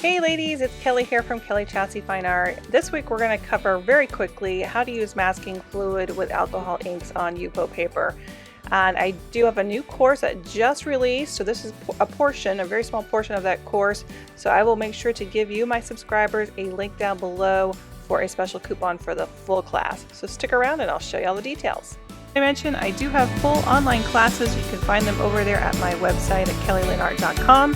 Hey ladies, it's Kelly here from Kellie Chasse Fine Art. This week we're going to cover very quickly how to use masking fluid with alcohol inks on Yupo paper. And I do have a new course that just released, so this is a very small portion of that course. So I will make sure to give you, my subscribers, a link down below for a special coupon for the full class. So stick around and I'll show you all the details. I mentioned I do have full online classes. You can find them over there at my website at kellylinart.com,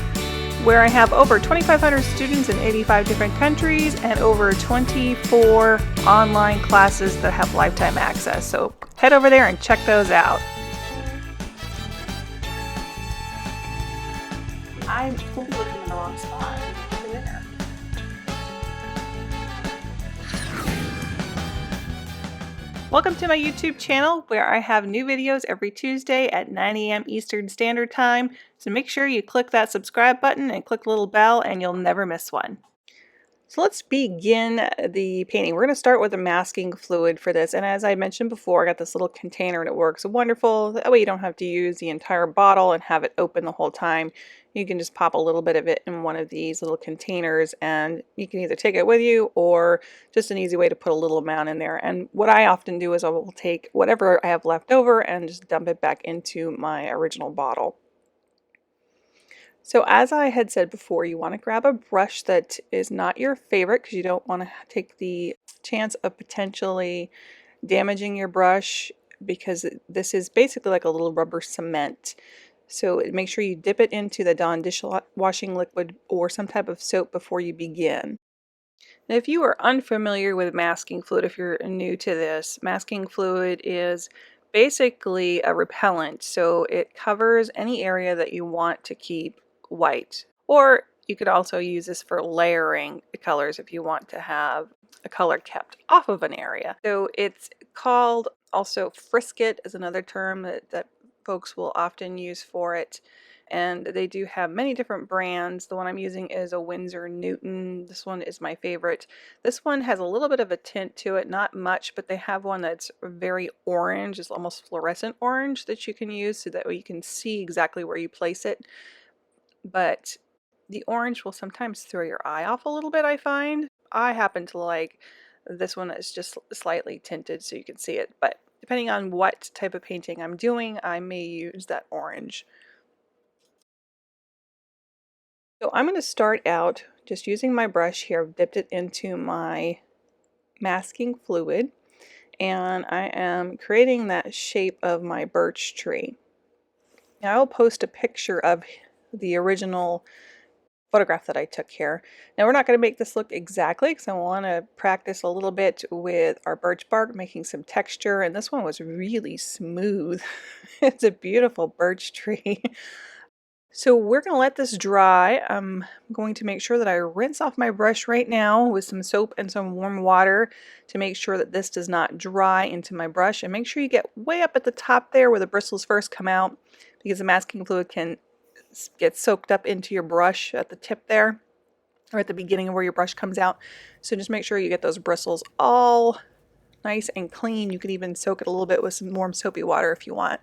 where I have over 2,500 students in 85 different countries and over 24 online classes that have lifetime access. So head over there and check those out. I'm totally looking in the wrong spot. Over there. Welcome to my YouTube channel, where I have new videos every Tuesday at 9 a.m. Eastern Standard Time. So make sure you click that subscribe button and click the little bell and you'll never miss one. So let's begin the painting. We're going to start with a masking fluid for this. And as I mentioned before, I got this little container and it works wonderful. That way you don't have to use the entire bottle and have it open the whole time. You can just pop a little bit of it in one of these little containers and you can either take it with you or just an easy way to put a little amount in there. And what I often do is I will take whatever I have left over and just dump it back into my original bottle. So as I had said before, you want to grab a brush that is not your favorite because you don't want to take the chance of potentially damaging your brush, because this is basically like a little rubber cement. So make sure you dip it into the Dawn dishwashing liquid or some type of soap before you begin. Now, if you are unfamiliar with masking fluid, if you're new to this, masking fluid is basically a repellent. So it covers any area that you want to keep white. Or you could also use this for layering the colors if you want to have a color kept off of an area. So it's called also frisket is another term that folks will often use for it. And they do have many different brands. The one I'm using is a Winsor Newton. This one is my favorite. This one has a little bit of a tint to it, not much, but they have one that's very orange. It's almost fluorescent orange that you can use so that way you can see exactly where you place it. But the orange will sometimes throw your eye off a little bit, I find. I happen to like this one that's just slightly tinted so you can see it, but depending on what type of painting I'm doing, I may use that orange. So I'm going to start out just using my brush here. I've dipped it into my masking fluid and I am creating that shape of my birch tree. Now I'll post a picture of the original photograph that I took here. Now we're not going to make this look exactly because I want to practice a little bit with our birch bark, making some texture, and this one was really smooth. It's a beautiful birch tree. So we're going to let this dry. I'm going to make sure that I rinse off my brush right now with some soap and some warm water to make sure that this does not dry into my brush. And make sure you get way up at the top there where the bristles first come out, because the masking fluid can get soaked up into your brush at the tip there or at the beginning of where your brush comes out. So just make sure you get those bristles all nice and clean. You can even soak it a little bit with some warm soapy water if you want,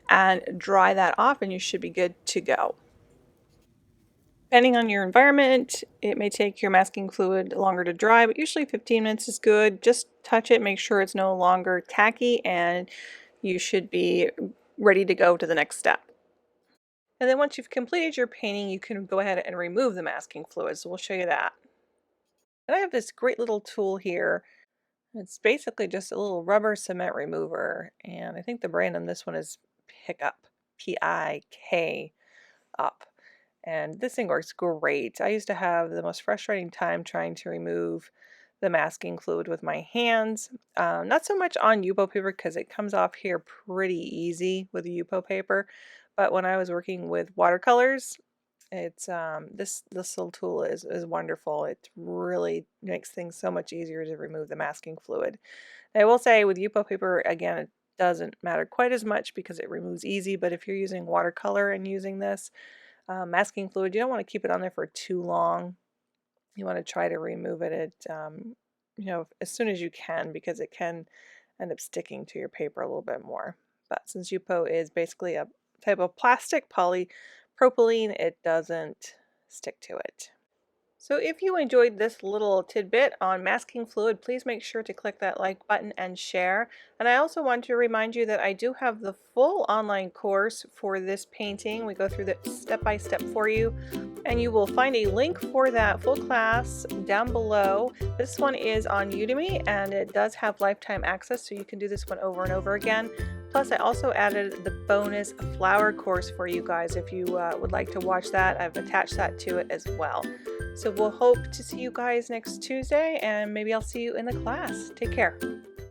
and dry that off and you should be good to go. Depending on your environment, it may take your masking fluid longer to dry, but usually 15 minutes is good. Just touch it, make sure it's no longer tacky, and you should be ready to go to the next step. And then once you've completed your painting, you can go ahead and remove the masking fluid. So we'll show you that. And I have this great little tool here. It's basically just a little rubber cement remover. And I think the brand on this one is Pickup, P-I-K up. And this thing works great. I used to have the most frustrating time trying to remove the masking fluid with my hands. Not so much on Yupo paper because it comes off here pretty easy with the Yupo paper. But when I was working with watercolors, it's this little tool is wonderful. It really makes things so much easier to remove the masking fluid. And I will say with Yupo paper, again, it doesn't matter quite as much because it removes easy. But if you're using watercolor and using this masking fluid, you don't want to keep it on there for too long. You want to try to remove it at as soon as you can, because it can end up sticking to your paper a little bit more. But since Yupo is basically a type of plastic, polypropylene, it doesn't stick to it. So if you enjoyed this little tidbit on masking fluid, please make sure to click that like button and share. And I also want to remind you that I do have the full online course for this painting. We go through the step by step for you, and you will find a link for that full class down below. This one is on Udemy, and it does have lifetime access, so you can do this one over and over again. Plus, I also added the bonus flower course for you guys. If you would like to watch that, I've attached that to it as well. So we'll hope to see you guys next Tuesday, and maybe I'll see you in the class. Take care.